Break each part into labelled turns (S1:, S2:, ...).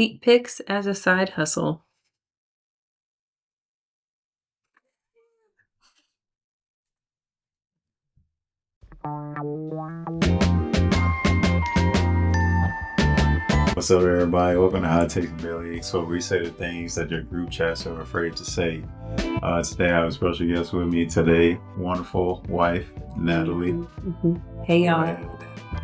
S1: feet pics as a side hustle.
S2: What's up, everybody? Welcome to Hot Takes Billy. So we say the things that your group chats are afraid to say. Today I have a special guest with me today, wonderful wife, Natalie.
S1: Hey,
S2: Go
S1: y'all.
S2: ahead.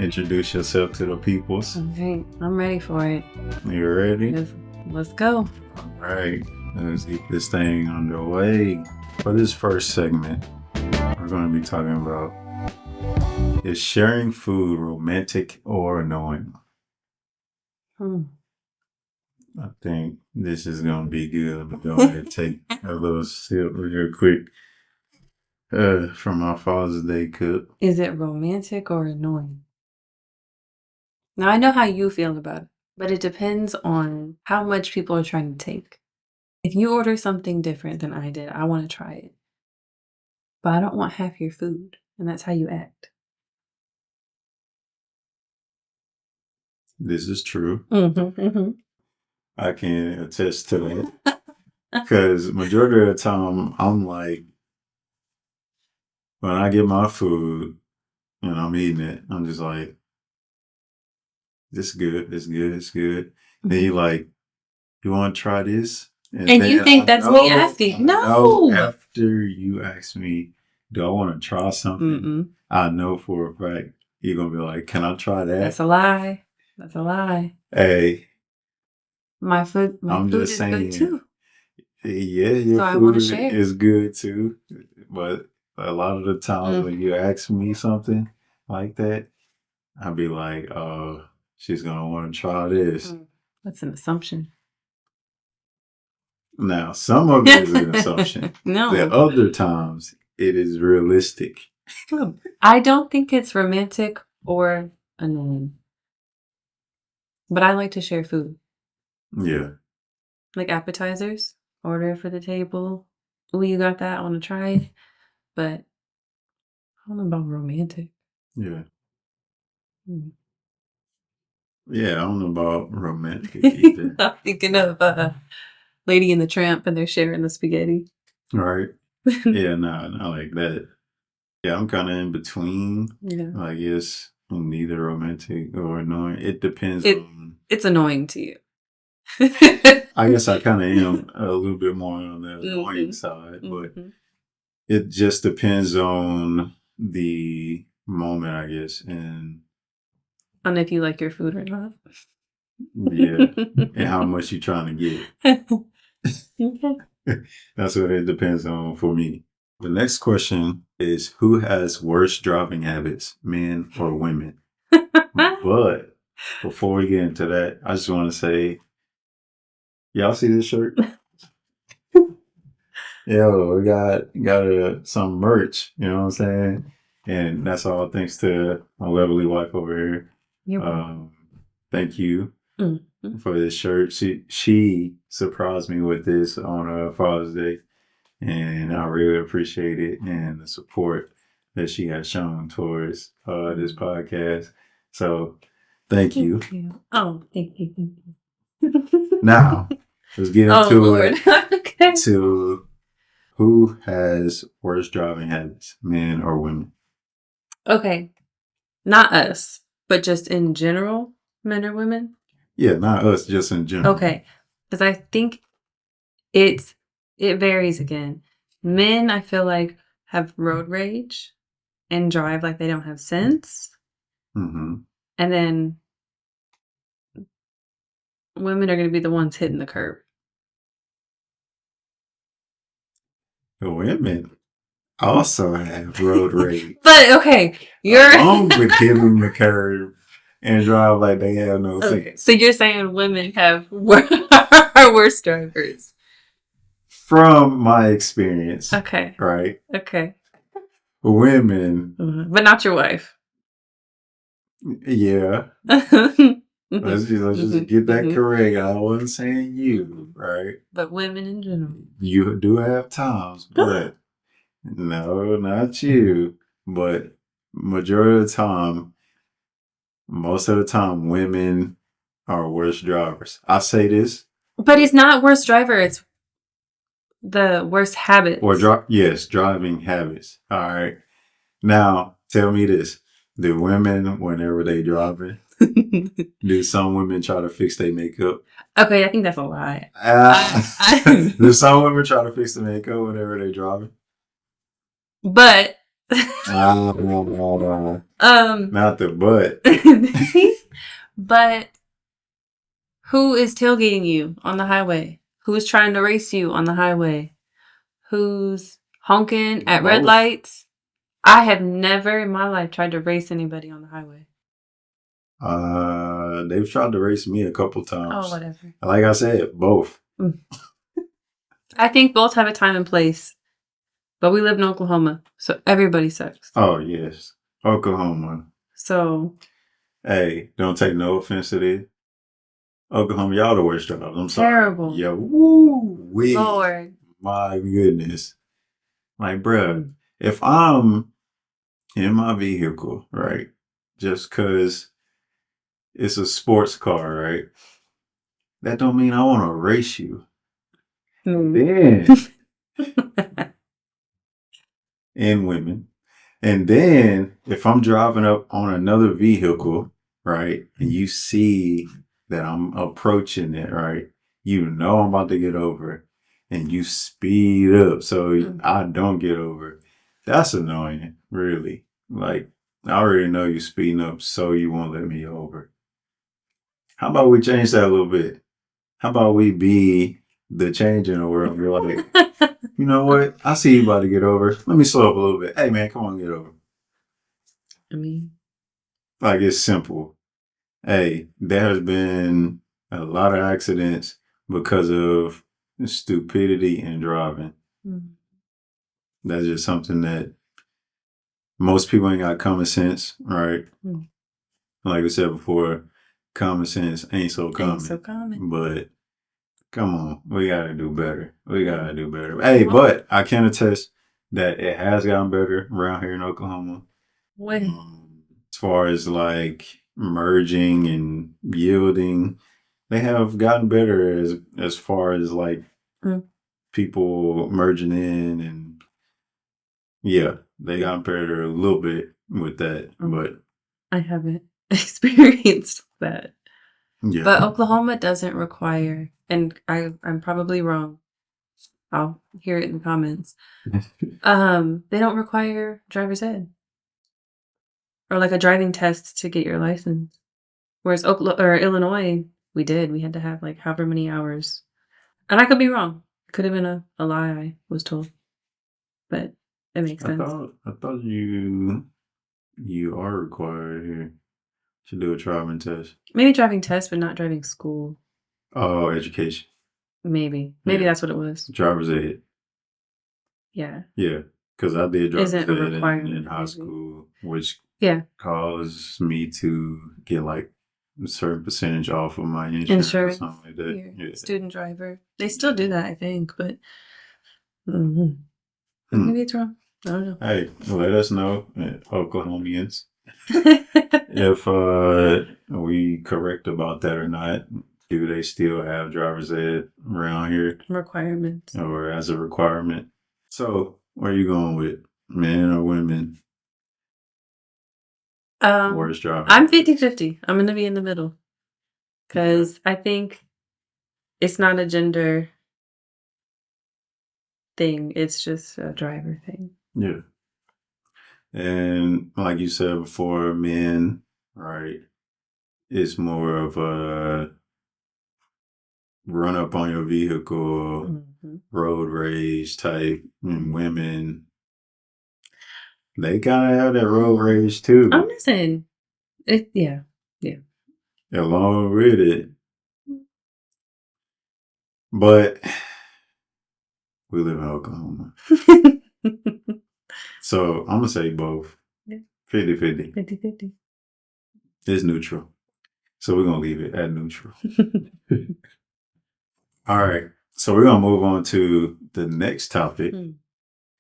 S2: Introduce yourself to the peoples.
S1: All right, I'm ready for it.
S2: You ready?
S1: Let's go.
S2: All right, let's get this thing underway. For this first segment, we're going to be talking about, is sharing food romantic or annoying? I think this is going to be good. I'm going to take a little sip real quick from my Father's Day cup.
S1: Is it romantic or annoying? Now, I know how you feel about it, but it depends on how much people are trying to take. If you order something different than I did, I want to try it. But I don't want half your food, and that's how you act.
S2: This is true.
S1: Mm-hmm.
S2: I can attest to it. Because majority of the time, I'm like, when I get my food and I'm eating it, I'm just like, this is good, it's good, it's good. Then you like, you want to try this?
S1: And you think that's me asking? No.
S2: After you ask me, do I want to try something? I know for a fact you're going to be like, can I try that?
S1: That's a lie. That's a lie.
S2: Hey.
S1: My food is good too.
S2: Yeah, your food is good too. But a lot of the times when you ask me something like that, I'll be like, oh, she's going to want to try this.
S1: That's an assumption.
S2: Now, some of it is an assumption.
S1: No.
S2: The other times, it is realistic.
S1: I don't think it's romantic or annoying. But I like to share food.
S2: Yeah.
S1: Like appetizers. Order for the table. Oh, you got that? I want to try it. But I don't know about romantic.
S2: Yeah. Yeah, I don't know about romantic either.
S1: I'm thinking of Lady and the Tramp and they're sharing the spaghetti.
S2: Right. Yeah, no, not like that. Yeah, I'm kind of in between.
S1: Yeah.
S2: I guess neither romantic or annoying. It depends on...
S1: It's annoying to you.
S2: I guess I kind of am a little bit more on the annoying side, but it just depends on the moment, I guess, and
S1: on if you like your food or not.
S2: Yeah, and how much you're trying to get.
S1: Okay.
S2: That's what it depends on for me. The next question is, who has worse driving habits, men or women? But before we get into that, I just want to say, y'all see this shirt? Yo, we got some merch, you know what I'm saying? And that's all thanks to my lovely wife over here. Thank you for this shirt. She surprised me with this on Father's Day, and I really appreciate it and the support that she has shown towards this podcast. So thank you.
S1: Oh, thank you.
S2: Now, let's get into it.
S1: Okay.
S2: To who has worse driving habits, men or women?
S1: Okay. Not us, but just in general, men or women?
S2: Yeah, not us, just in general.
S1: Okay. Because I think it varies again. Men, I feel like, have road rage and drive like they don't have sense. And then women are going to be the ones hitting the curb.
S2: The women also have road rage.
S1: But okay, you're
S2: along with hitting the curb and drive like they have no sense.
S1: So you're saying women are worse drivers?
S2: From my experience.
S1: Okay.
S2: Right?
S1: Okay.
S2: Women.
S1: But not your wife.
S2: Yeah. Let's just get that correct. I wasn't saying you, right?
S1: But women in general.
S2: You do have times, but no, not you. But majority of the time, most of the time, women are worse drivers. I say this.
S1: But it's not worst driver. It's the worst habits.
S2: Or yes, driving habits. All right. Now, tell me this. Do women, whenever they driving, do some women try to fix their makeup?
S1: Okay, I think that's a lie.
S2: Do some women try to fix the makeup whenever they driving?
S1: But
S2: not the but.
S1: But who is tailgating you on the highway? Who's trying to race you on the highway? Who's honking at red lights? I have never in my life tried to race anybody on the highway.
S2: They've tried to race me a couple times.
S1: Oh, whatever.
S2: Like I said, both.
S1: I think both have a time and place. But we live in Oklahoma, so everybody sucks.
S2: Oh, yes. Oklahoma.
S1: So.
S2: Hey, don't take no offense to this. Oklahoma, y'all the worst drivers. I'm sorry.
S1: Terrible.
S2: Yeah, woo.
S1: Lord.
S2: My goodness. Like, bruh, if I'm in my vehicle, right, just because it's a sports car, right, that don't mean I want to race you. Then, and women. And then, if I'm driving up on another vehicle, right, and you see that I'm approaching it, right, you know I'm about to get over, and you speed up so I don't get over. That's annoying, really. Like, I already know you speeding up so you won't let me over. How about we change that a little bit? How about we be the change in the world? You're like, you know what? I see you about to get over. Let me slow up a little bit. Hey, man, come on, get over.
S1: I mean,
S2: like, it's simple. Hey, there has been a lot of accidents because of stupidity in driving. That's just something that most people ain't got common sense, right? Like I said before, common sense ain't so common. But come on, we gotta do better. Hey, but I can attest that it has gotten better around here in Oklahoma. As far as like merging and yielding, they have gotten better as far as like people merging in, and yeah, they got better a little bit with that. But
S1: I haven't experienced that. Yeah. But Oklahoma doesn't require, and I'm probably wrong. I'll hear it in the comments. They don't require driver's ed or like a driving test to get your license. Whereas Illinois, we did. We had to have like however many hours. And I could be wrong. It could have been a lie I was told. But it makes sense.
S2: I thought you are required here to do a driving test.
S1: Maybe driving test, but not driving school.
S2: Oh, education.
S1: Maybe that's what it was.
S2: Driver's ed.
S1: Yeah.
S2: Yeah, because I did driver's ed in high school, which caused me to get like a certain percentage off of my insurance or something like that. Yeah.
S1: Student driver. They still do that, I think, but maybe it's wrong. I don't know.
S2: Hey, let us know, Oklahomians, if we correct about that or not. Do they still have driver's ed around here?
S1: Requirements.
S2: Or as a requirement? So, where are you going with? Men or women? Worst driver?
S1: I'm 50-50. I'm going to be in the middle. Because I think it's not a gender thing. It's just a driver thing.
S2: Yeah. And like you said before, men, right, it's more of a run up on your vehicle, road rage type, and women, they kind of have that road rage too.
S1: I'm just saying, yeah.
S2: Along with it. But we live in Oklahoma. So I'm going to say both. 50-50.
S1: 50-50.
S2: It's neutral. So we're going to leave it at neutral. All right. So we're going to move on to the next topic.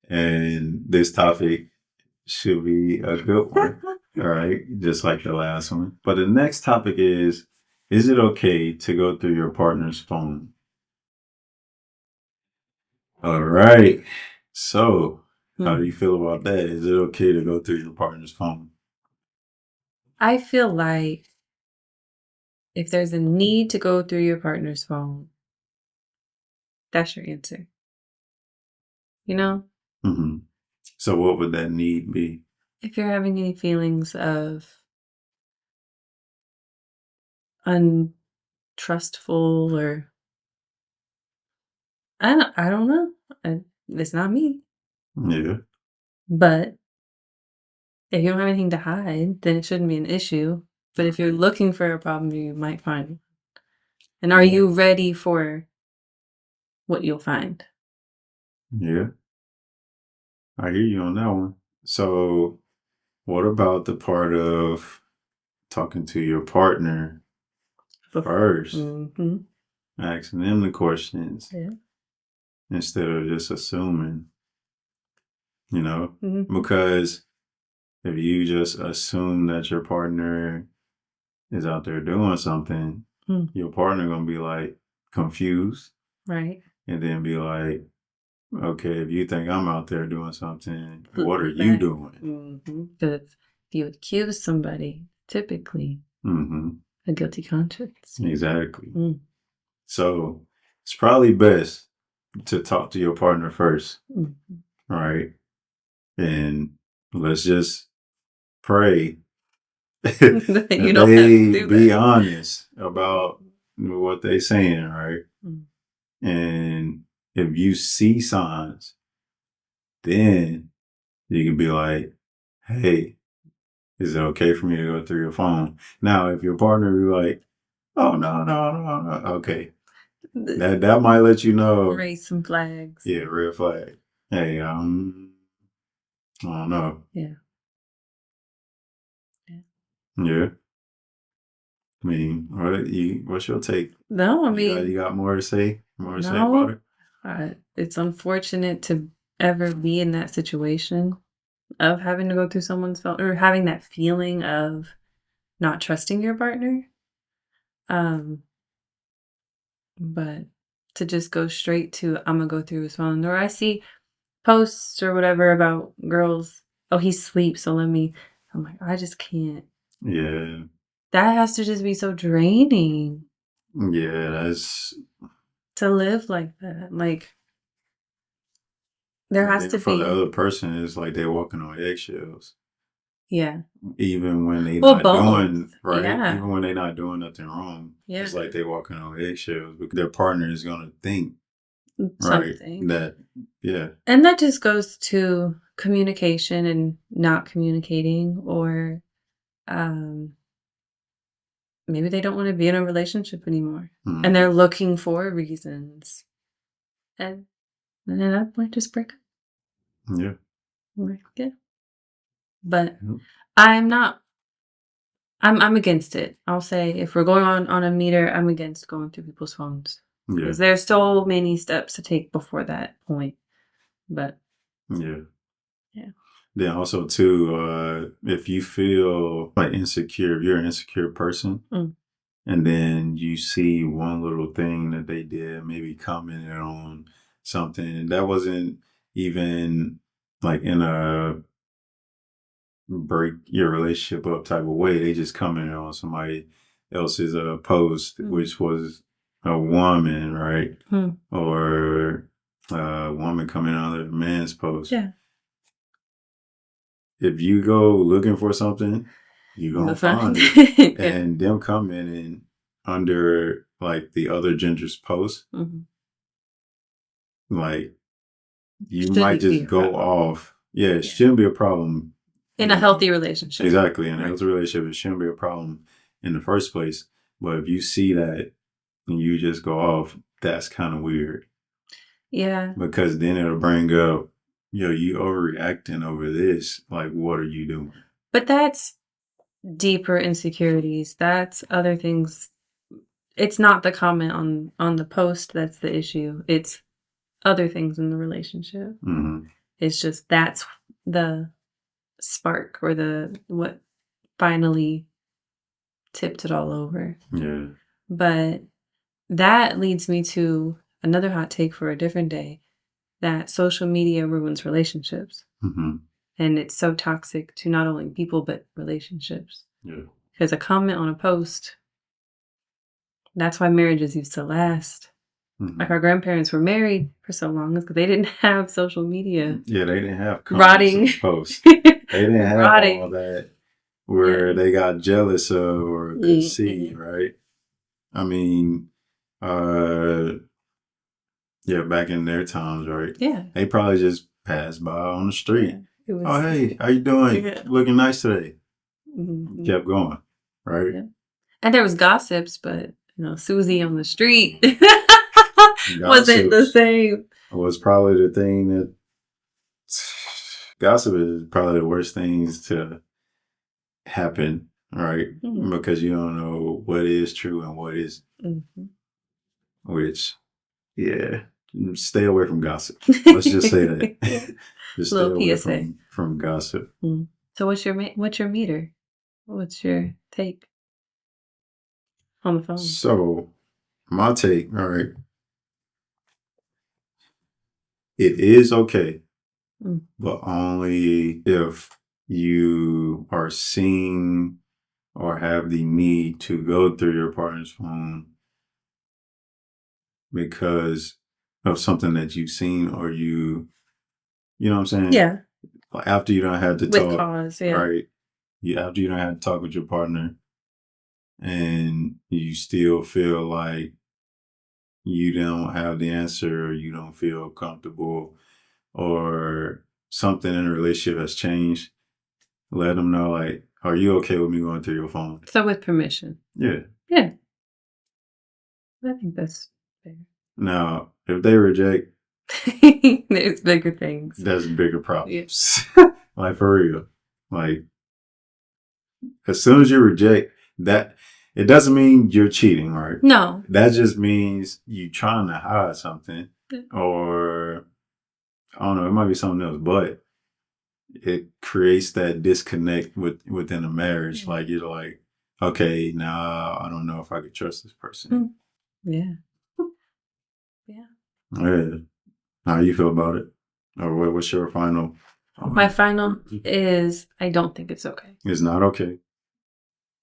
S2: And this topic should be a good one. All right. Just like the last one. But the next topic is Is it okay to go through your partner's phone? All right. So, how do you feel about that? Is it okay to go through your partner's phone?
S1: I feel like if there's a need to go through your partner's phone, that's your answer. You know,
S2: Mm-hmm. So, what would that need be?
S1: if you're having any feelings of untrustful or I don't know. It's not me.
S2: Yeah.
S1: But if you don't have anything to hide, then it shouldn't be an issue. But if you're looking for a problem, you might find it. And are you ready for what you'll find?
S2: Yeah. I hear you on that one. So, what about the part of talking to your partner first,
S1: Mm-hmm.
S2: asking them the questions
S1: Yeah.
S2: instead of just assuming, you know?
S1: Mm-hmm.
S2: Because if you just assume that your partner is out there doing something,
S1: Mm.
S2: your partner gonna be like confused
S1: Right.
S2: and then be like, okay, if you think I'm out there doing something,
S1: Flip
S2: what are
S1: it
S2: you
S1: back.
S2: doing?
S1: Because if you accuse somebody, typically
S2: Mm-hmm.
S1: a guilty conscience.
S2: Exactly.
S1: Mm.
S2: So it's probably best to talk to your partner first,
S1: Mm.
S2: right? And let's just pray
S1: You
S2: that
S1: don't have to
S2: they
S1: do
S2: be
S1: that.
S2: honest about what they saying, right?
S1: Mm.
S2: And if you see signs, then you can be like, hey, is it okay for me to go through your phone? Now, if your partner be like, oh no, okay. That might let you know.
S1: Raise some flags.
S2: Yeah, red flag. Hey, I don't know.
S1: Yeah. Yeah.
S2: Yeah. I mean, what's your take?
S1: No, I
S2: You
S1: mean,
S2: got more to say? More to say about
S1: no.
S2: it?
S1: It's unfortunate to ever be in that situation of having to go through someone's phone or having that feeling of not trusting your partner. Um, but to just go straight to I'm gonna go through his phone, or I see posts or whatever about girls. Oh, he sleeps, so let me. I'm like, I just can't.
S2: Yeah.
S1: That has to just be so draining
S2: Yeah, that's
S1: to live like that. Like there
S2: and
S1: has
S2: then
S1: to
S2: for the
S1: be,
S2: other person it's like they're walking on eggshells.
S1: yeah.
S2: Even when they
S1: Well,
S2: not
S1: both.
S2: doing right,
S1: Yeah.
S2: even when they not doing nothing wrong,
S1: Yeah.
S2: it's like they walking on eggshells because their partner is gonna think, right,
S1: Something.
S2: that yeah.
S1: And that just goes to communication and not communicating, or um, maybe they don't want to be in a relationship anymore and
S2: Mm-hmm.
S1: they're looking for reasons. And then that might just break up.
S2: Yeah.
S1: Like, yeah. But
S2: Yep.
S1: I'm not, I'm against it. I'll say if we're going on a meter, I'm against going through people's phones
S2: Yeah.
S1: because there's so many steps to take before that point. But
S2: Yeah.
S1: yeah.
S2: Then also too, if you feel like insecure, if you're an insecure person,
S1: Mm.
S2: and then you see one little thing that they did, maybe commented on something that wasn't even like in a break your relationship up type of way. They just commented on somebody else's post, which was a woman, right?
S1: Mm.
S2: Or a woman coming on a man's post.
S1: Yeah.
S2: If you go looking for something, you're
S1: You'll
S2: gonna
S1: find
S2: find it.
S1: it. Yeah.
S2: And them commenting under like the other gender's post,
S1: Mm-hmm.
S2: like you might
S1: Shouldn't be
S2: just
S1: a
S2: go
S1: problem.
S2: off. Yeah, it
S1: Yeah.
S2: shouldn't be a problem.
S1: In a healthy relationship.
S2: Exactly. In a
S1: Right.
S2: healthy relationship, it shouldn't be a problem in the first place. But if you see that and you just go off, that's kind of weird.
S1: Yeah.
S2: Because then it'll bring up, yo, you overreacting over this. Like, what are you doing?
S1: But that's deeper insecurities. That's other things. It's not the comment on the post that's the issue. It's other things in the relationship.
S2: Mm-hmm.
S1: It's just that's the spark or the what finally tipped it all over.
S2: Yeah.
S1: But that leads me to another hot take for a different day, that social media ruins relationships.
S2: Mm-hmm.
S1: And it's so toxic to not only people, but relationships.
S2: Yeah.
S1: Because a comment on a post, that's why marriages used to last.
S2: Mm-hmm.
S1: Like our grandparents were married for so long because they didn't have social media.
S2: Yeah, they didn't have
S1: Rotting
S2: posts. They didn't have
S1: Rotting.
S2: all that where they got jealous of or could see, right? I mean, yeah, back in their times, right?
S1: Yeah.
S2: They probably just passed by on the street.
S1: Yeah. Was,
S2: oh, hey, how you doing?
S1: Yeah.
S2: Looking nice today.
S1: Mm-hmm.
S2: Kept going, right?
S1: Yeah. And there was gossips, but Susie on the street wasn't the same.
S2: It was probably the thing that gossip is probably the worst things to happen, right? Mm-hmm. Because you don't know what is true and what isn't. Mm-hmm. Which, yeah, stay away from gossip. Let's just say that. Just stay away from gossip.
S1: Mm-hmm. So what's your meter? What's your take on the phone?
S2: So my take, all right. It is okay, but only if you are seeing or have the need to go through your partner's phone because of something that you've seen or you know what I'm saying?
S1: Yeah.
S2: After you don't have to talk.
S1: With cause, yeah.
S2: Right. After you don't have to talk with your partner and you still feel like you don't have the answer or you don't feel comfortable or something in a relationship has changed, let them know, like, are you okay with me going through your phone?
S1: So with permission.
S2: Yeah.
S1: Yeah. I think that's fair.
S2: Now, if they reject,
S1: there's bigger things.
S2: There's bigger problems. Yeah. Like, for real. Like, as soon as you reject that, it doesn't mean you're cheating, right?
S1: No.
S2: That just means you trying to hide something or, I don't know, it might be something else, but it creates that disconnect within a marriage. Mm-hmm. Like, you're like, okay, now I don't know if I could trust this person.
S1: Yeah.
S2: Yeah. How you feel about it? Or what's your final?
S1: My final is I don't think it's okay.
S2: It's not okay.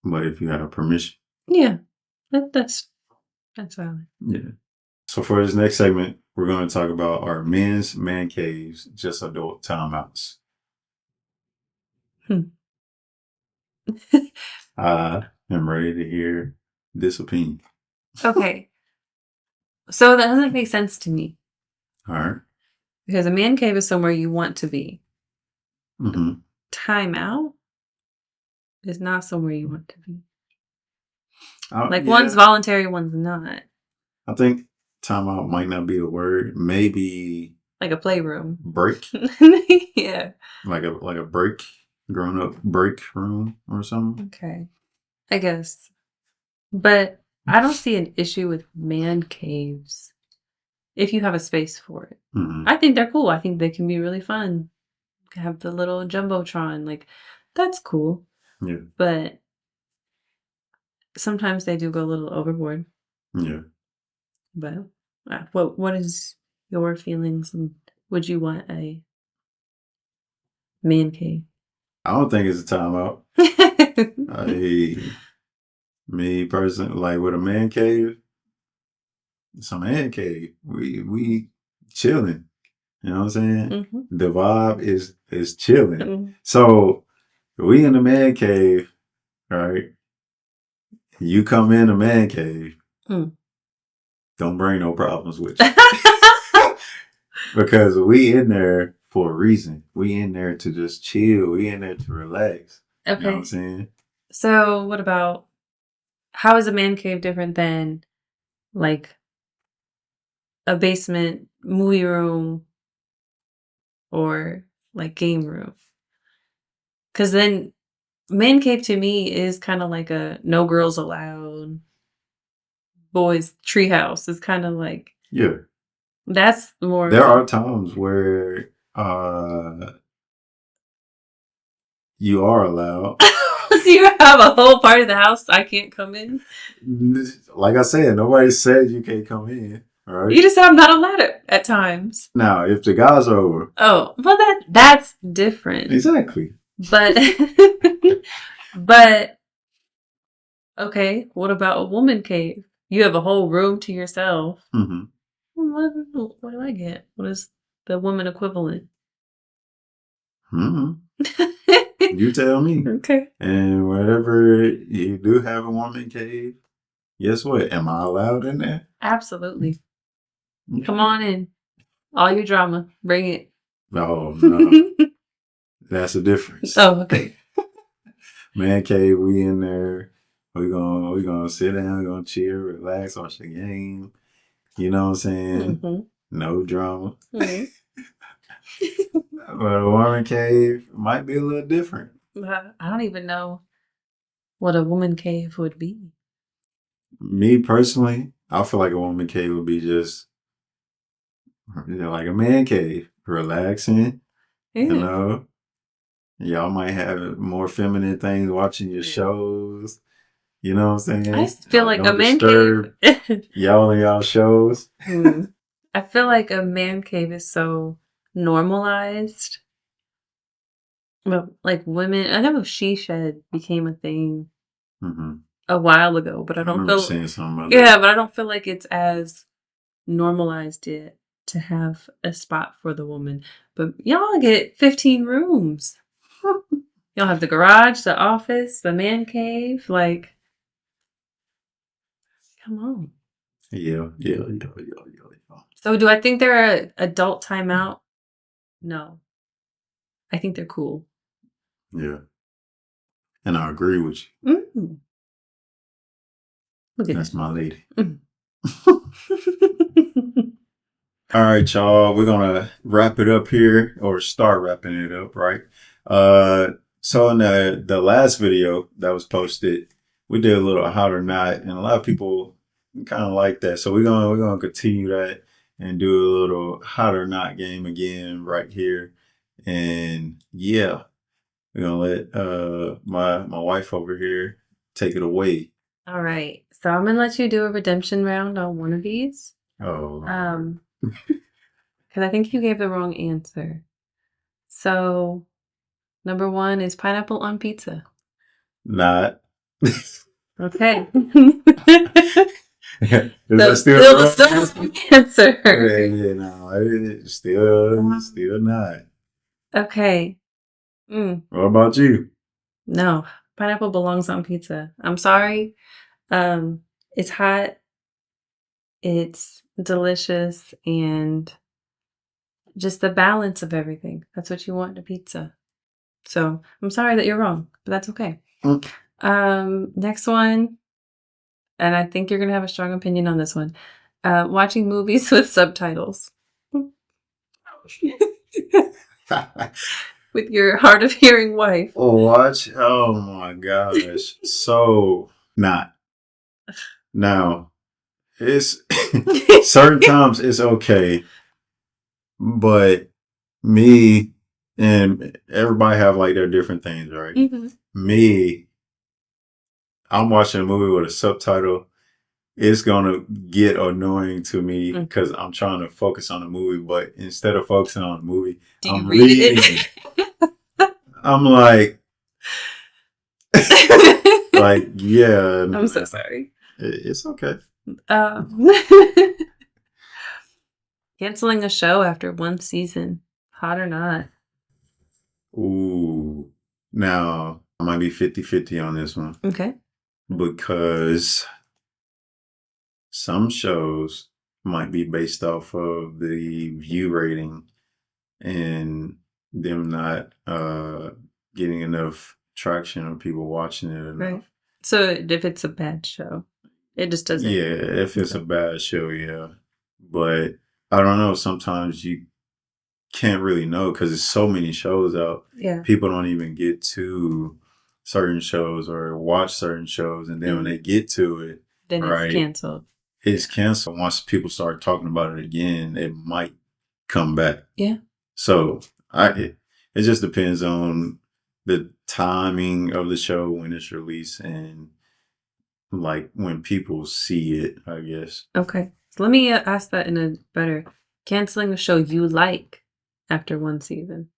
S2: But if you have permission.
S1: Yeah. That's valid.
S2: Yeah. So for this next segment, we're going to talk about our men's man caves, just adult timeouts. I am ready to hear this opinion.
S1: Okay. So that doesn't make sense to me.
S2: All right.
S1: Because a man cave is somewhere you want to be.
S2: Mm-hmm.
S1: Timeout is not somewhere you want to be. One's voluntary, one's not.
S2: I think timeout might not be a word. Maybe
S1: like a playroom.
S2: Break.
S1: Yeah.
S2: Like a break, grown up break room or something.
S1: Okay. I guess. But I don't see an issue with man caves if you have a space for it. Mm-hmm. I think they're cool. I think they can be really fun. Have the little jumbotron, like that's cool.
S2: Yeah.
S1: But sometimes they do go a little overboard.
S2: Yeah.
S1: But what is your feelings, and would you want a man cave?
S2: I don't think it's a timeout. Me personally, like with a man cave, it's a man cave. We chilling. You know what I'm saying? Mm-hmm. The vibe is chilling. Mm-hmm. So we in the man cave, right? You come in the man cave. Don't bring no problems with you. Because we in there for a reason. We in there to just chill. We in there to relax. Okay. You know what I'm saying?
S1: So what about, how is a man cave different than like a basement movie room or like game room? Because then man cave to me is kind of like a no girls allowed, boys treehouse. It's kind of like,
S2: yeah,
S1: that's more.
S2: There are times where you are allowed.
S1: you have a whole part of the house I can't come in?
S2: Like I said, nobody said you can't come in. All right.
S1: You just said I'm not allowed at times.
S2: Now, if the guys are over.
S1: Oh, well, that's different.
S2: Exactly.
S1: But, but, okay, what about a woman cave? You have a whole room to yourself.
S2: Mm-hmm.
S1: What do I get? What is the woman equivalent?
S2: Mm-hmm. You tell me.
S1: Okay.
S2: And whenever you do have a woman cave, guess what? Am I allowed in there?
S1: Absolutely. Okay. Come on in. All your drama. Bring it.
S2: No, no. That's the difference.
S1: Oh, okay.
S2: Man cave, we in there. We gonna sit down, we're gonna chill, relax, watch the game. You know what I'm saying? Mm-hmm. No drama. Mm-hmm. But a woman cave might be a little different.
S1: I don't even know what a woman cave would be.
S2: Me personally, I feel like a woman cave would be just, like a man cave, relaxing. Yeah. You know, y'all might have more feminine things watching your shows. You know what I'm saying?
S1: I feel like a man cave.
S2: y'all in y'all shows.
S1: I feel like a man cave is so normalized. Well, like women, I know she shed became a thing a while ago, but I don't feel.
S2: Saying something about
S1: that. But I don't feel like it's as normalized yet to have a spot for the woman. But y'all get 15 rooms. Y'all have the garage, the office, the man cave. Like, come on.
S2: Yeah.
S1: So do I think they're an adult timeout? No. I think they're cool.
S2: Yeah. And I agree with you. Mm-hmm. Look at That's my lady. Mm-hmm. All right, y'all. We're gonna wrap it up here, or start wrapping it up, right? So in the last video that was posted, we did a little hot or not, and a lot of people kind of like that. So we're gonna continue that and do a little hot or not game again right here. And yeah, we're gonna let my wife over here take it away.
S1: All right. So I'm gonna let you do a redemption round on one of these.
S2: Oh.
S1: Because I think you gave the wrong answer. So, number 1 is pineapple on pizza.
S2: Not.
S1: Okay.
S2: Is that still the
S1: answer?
S2: Yeah, no, still not.
S1: Okay.
S2: What about you?
S1: No, pineapple belongs on pizza. I'm sorry. It's hot. It's delicious, and just the balance of everything. That's what you want in a pizza. So I'm sorry that you're wrong, but that's okay. Next one, and I think you're gonna have a strong opinion on this one. Watching movies with subtitles. With your hard of hearing wife.
S2: Oh my gosh. So not. Now, it's certain times it's okay, but me and everybody have like their different things, right? Mm-hmm. Me, I'm watching a movie with a subtitle. It's gonna get annoying to me because I'm trying to focus on the movie, but instead of focusing on the movie, I'm reading it. I'm like, yeah.
S1: I'm so sorry.
S2: It's okay.
S1: Canceling a show after one season, hot or not?
S2: Ooh. Now, I might be 50-50 on this one.
S1: Okay.
S2: Because some shows might be based off of the view rating and them not getting enough traction or people watching it enough. Right.
S1: So if it's a bad show, it just doesn't.
S2: Yeah, if it's a bad show, yeah. But I don't know. Sometimes you can't really know because there's so many shows out. Yeah. People don't even get to certain shows or watch certain shows, and then when they get to it,
S1: then it's canceled.
S2: It's canceled. Once people start talking about it again, it might come back.
S1: Yeah.
S2: So it just depends on the timing of the show when it's released and like when people see it, I guess.
S1: Okay. So let me ask that in a better. Canceling a show you like after one season.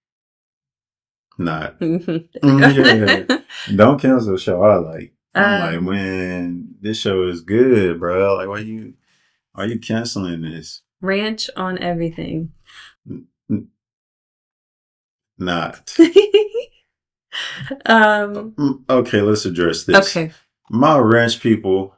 S2: Not.
S1: Yeah.
S2: Don't cancel a show I like. I'm like, man, this show is good, bro. Like, why you canceling this?
S1: Ranch on everything.
S2: Not.
S1: um.
S2: Okay, let's address this.
S1: Okay.
S2: My ranch people.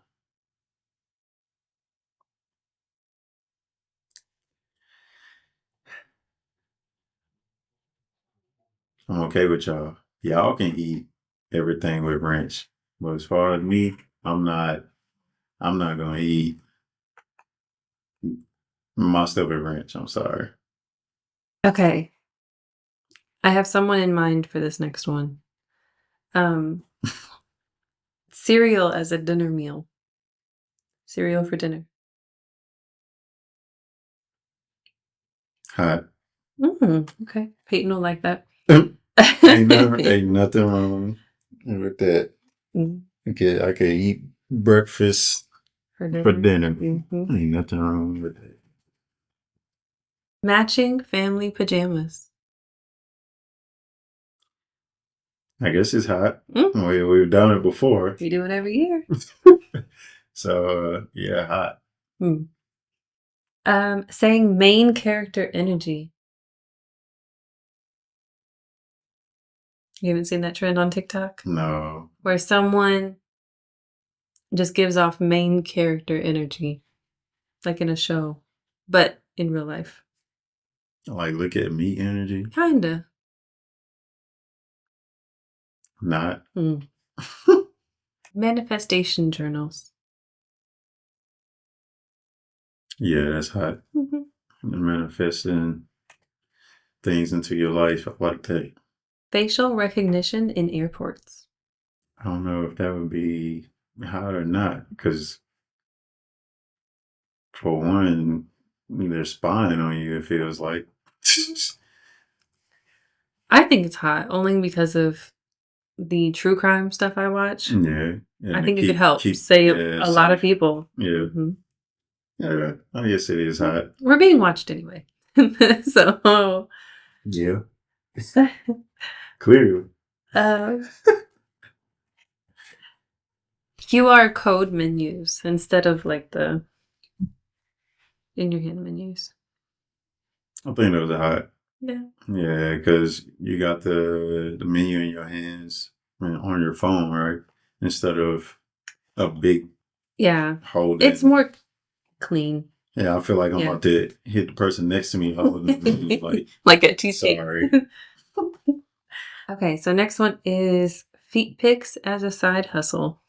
S2: I'm okay with y'all. Y'all can eat everything with ranch, but as far as me, I'm not. I'm not gonna eat my stuff with ranch. I'm sorry.
S1: Okay. I have someone in mind for this next one. Cereal as a dinner meal. Cereal for dinner.
S2: Hot.
S1: Okay. Peyton will like that.
S2: Ain't nothing wrong with that. Okay, I can eat breakfast for dinner.
S1: Mm-hmm.
S2: Ain't nothing wrong with that.
S1: Matching family pajamas.
S2: I guess it's hot. We've done it before.
S1: We do it every year.
S2: So yeah, hot.
S1: Saying main character energy. You haven't seen that trend on TikTok?
S2: No.
S1: Where someone just gives off main character energy, like in a show, but in real life.
S2: Like, look at me energy.
S1: Kinda.
S2: Not.
S1: Manifestation journals.
S2: Yeah, that's hot. Manifesting things into your life like that.
S1: Facial recognition in airports.
S2: I don't know if that would be hot or not, because for one, they're spying on you, it feels like.
S1: I think it's hot only because of the true crime stuff I watch.
S2: Yeah.
S1: I think it could help save a lot of people.
S2: Yeah. Yeah, I guess it is hot.
S1: We're being watched anyway. So.
S2: Yeah. Clearly.
S1: QR code menus instead of like the in your hand menus.
S2: I think those are hot.
S1: Yeah.
S2: Yeah, because you got the menu in your hands on your phone, right? Instead of a big holding.
S1: It's more clean.
S2: Yeah, I feel like I'm about to hit the person next to me holding the menu,
S1: like a cheesecake.
S2: Sorry.
S1: Okay, so next one is feet pics as a side hustle.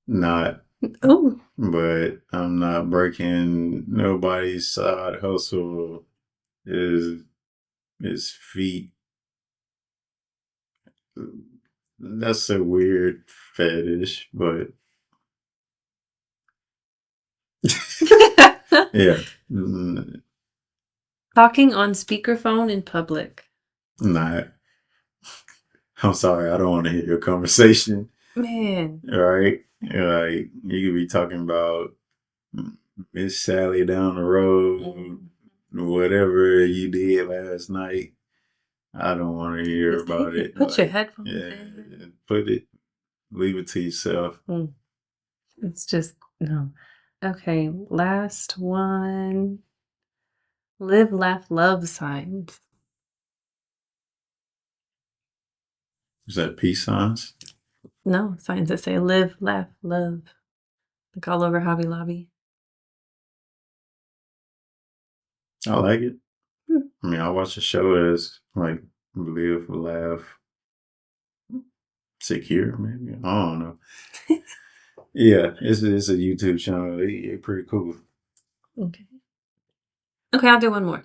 S2: Not.
S1: Oh.
S2: But I'm not breaking nobody's side hustle. Is feet. That's a weird fetish, but yeah.
S1: Talking on speakerphone in public.
S2: Not. I'm sorry, I don't want to hear your conversation.
S1: Man.
S2: Right? Like, you could be talking about Miss Sally down the road, whatever you did last night. I don't want to hear about it.
S1: Put your headphones in.
S2: Leave it to yourself.
S1: It's just, no. Okay, last one. Live, laugh, love signs.
S2: Is that peace signs?
S1: No, signs that say live, laugh, love. Like all over Hobby Lobby.
S2: I like it. I mean, I watch the show as like live, laugh, secure, maybe. I don't know. Yeah, it's a YouTube channel. It's pretty cool.
S1: Okay, I'll do one more.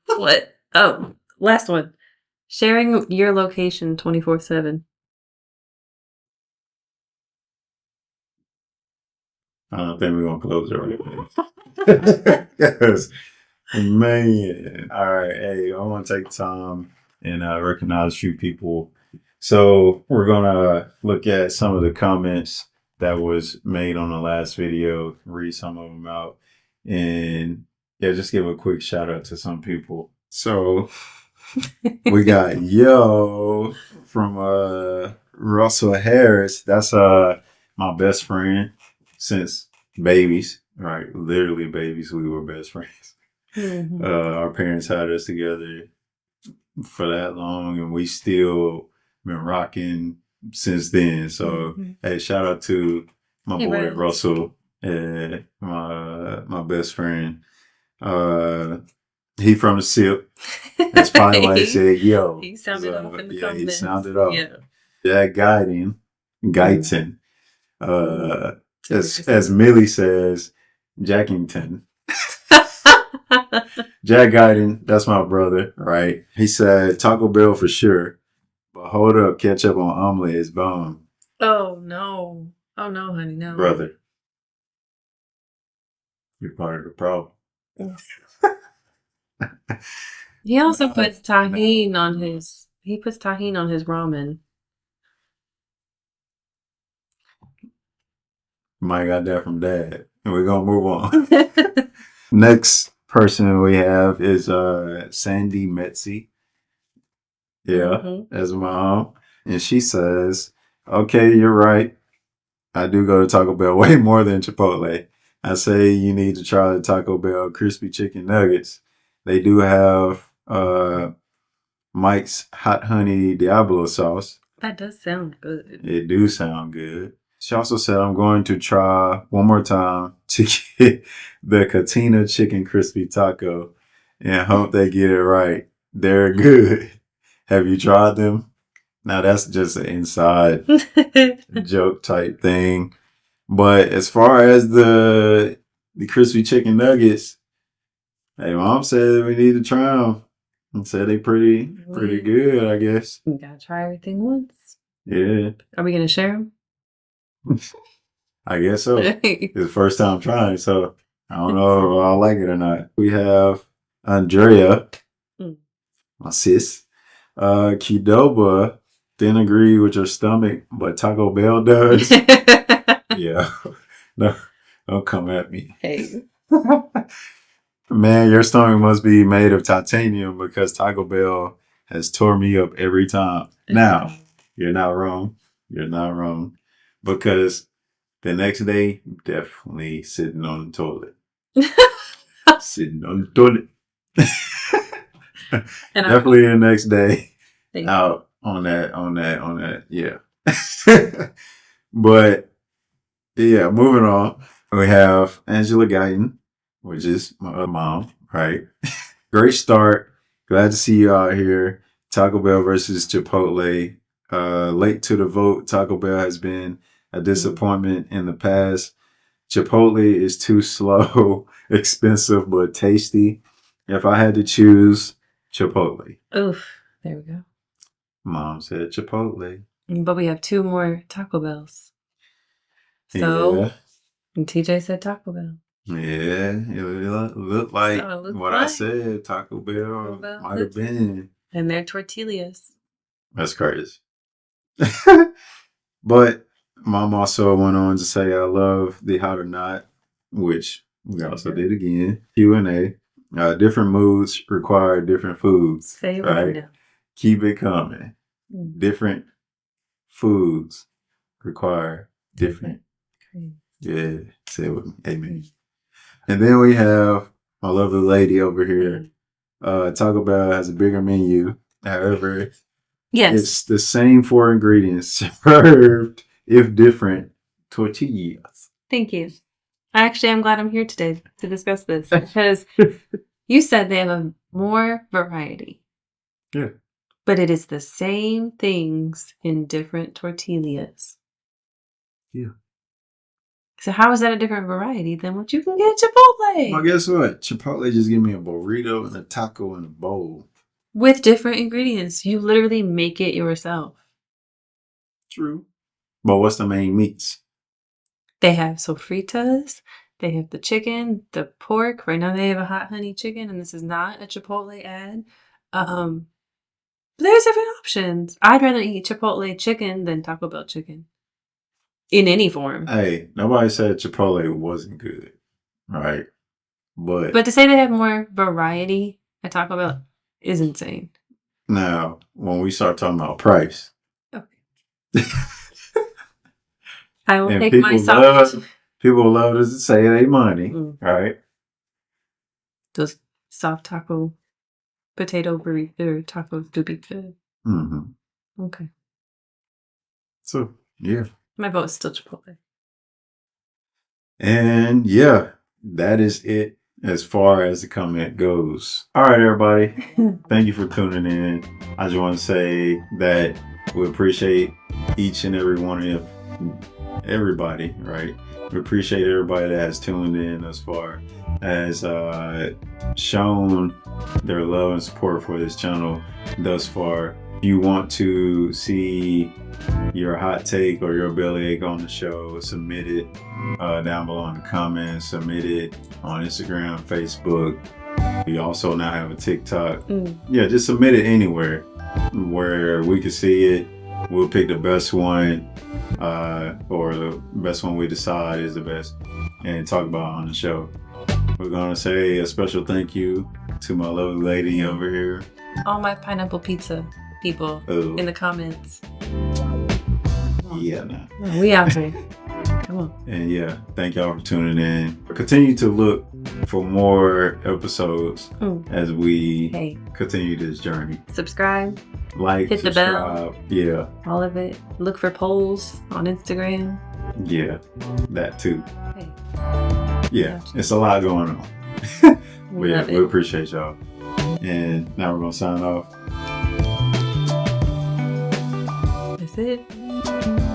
S1: What? Oh, last one. Sharing your location 24/7.
S2: I don't think we're gonna close it right. Yes. Man. All right. Hey, I want to take time and recognize a few people. So we're gonna look at some of the comments that was made on the last video, read some of them out, and yeah, just give a quick shout out to some people. So we got Yo from Russell Harris. That's my best friend since babies, right? Literally babies. We were best friends. Mm-hmm. Our parents had us together for that long, and we still been rocking since then. So hey, shout out to my boy Russell and my best friend. He from the SIP. That's probably why he said yo.
S1: He sounded off in the comments.
S2: He sounded off. Yeah. Jack Guyton. As Millie says, Jackington. Jack Guyton, that's my brother, right? He said Taco Bell for sure. But hold up, ketchup on omelet is bomb.
S1: Oh no. Oh no, honey, no.
S2: Brother. You're part of the problem.
S1: He also puts tahini on his ramen.
S2: Mike got that from Dad. And we're gonna move on. Next person we have is Sandy Metzi. Yeah, as mom. And she says, okay, you're right. I do go to Taco Bell way more than Chipotle. I say you need to try the Taco Bell crispy chicken nuggets. They do have Mike's hot honey Diablo sauce.
S1: That does sound good.
S2: It do sound good. She also said, I'm going to try one more time to get the Katina chicken crispy taco and hope they get it right. They're good. Have you tried them? Now that's just an inside joke type thing. But as far as the crispy chicken nuggets, hey, mom said we need to try them. And said they pretty good, I guess.
S1: You gotta try everything once.
S2: Yeah.
S1: Are we gonna share them?
S2: I guess so. It's the first time trying, so I don't know if I'll like it or not. We have Andrea, my sis. Qdoba didn't agree with your stomach, but Taco Bell does. Yeah. No, don't come at me.
S1: Hey.
S2: Man, your stomach must be made of titanium because Taco Bell has tore me up every time. Now, you're not wrong. You're not wrong. Because the next day, definitely sitting on the toilet. Sitting on the toilet. Definitely the next day. Out on that. Yeah. But yeah, moving on. We have Angela Guyton, which is my mom, right? Great start. Glad to see you out here. Taco Bell versus Chipotle. Late to the vote. Taco Bell has been a disappointment in the past. Chipotle is too slow, expensive, but tasty. If I had to choose, Chipotle.
S1: Oof. There we go.
S2: Mom said Chipotle.
S1: But we have 2 more Taco Bells. So, yeah. And TJ said Taco Bell.
S2: Yeah, it looked like I said. Taco Bell might have been.
S1: And they're tortillas.
S2: That's crazy. But Mom also went on to say, I love the hot or not, which we also did again. Q&A. Different moods require different foods.
S1: Say it
S2: right now. Keep it coming. Different foods require different. Yeah, say it with me. Amen. And then we have my lovely lady over here. Taco Bell has a bigger menu. However, it's the same 4 ingredients served, if different, tortillas.
S1: Thank you. I'm glad I'm here today to discuss this because you said they have a more variety.
S2: Yeah.
S1: But it is the same things in different tortillas.
S2: Yeah.
S1: So how is that a different variety than what you can get at Chipotle?
S2: Well, guess what? Chipotle just give me a burrito and a taco in a bowl.
S1: With different ingredients. You literally make it yourself.
S2: True. But what's the main meats?
S1: They have sofritas. They have the chicken, the pork. Right now they have a hot honey chicken, and this is not a Chipotle ad. There's different options. I'd rather eat Chipotle chicken than Taco Bell chicken. In any form.
S2: Hey, nobody said Chipotle wasn't good. Right. But
S1: to say they have more variety at Taco Bell is insane.
S2: Now, when we start talking about price.
S1: Okay. I will take myself.
S2: People love to say they money, right?
S1: Those soft taco potato burrito or tacos do be good. Mm-hmm. Okay.
S2: So, yeah.
S1: My vote is still Chipotle.
S2: And yeah, that is it as far as the comment goes. All right, everybody. Thank you for tuning in. I just want to say that we appreciate each and every one of everybody, right? We appreciate everybody that has tuned in thus far, has shown their love and support for this channel thus far. If you want to see your hot take or your bellyache on the show, submit it down below in the comments. Submit it on Instagram, Facebook. We also now have a TikTok. Yeah, just submit it anywhere where we can see it. We'll pick the best one, or the best one we decide is the best, and talk about it on the show. We're gonna say a special thank you to my lovely lady over here.
S1: All my pineapple pizza people in the comments.
S2: Yeah, nah.
S1: We out here. Come on.
S2: And yeah, thank y'all for tuning in. Continue to look for more episodes as we continue this journey.
S1: Subscribe.
S2: Like,
S1: hit
S2: subscribe.
S1: The bell.
S2: Yeah.
S1: All of it. Look for polls on Instagram.
S2: Yeah, that too.
S1: Hey.
S2: Yeah, it's a lot going on.
S1: We
S2: appreciate y'all. And now we're going to sign off.
S1: That's it.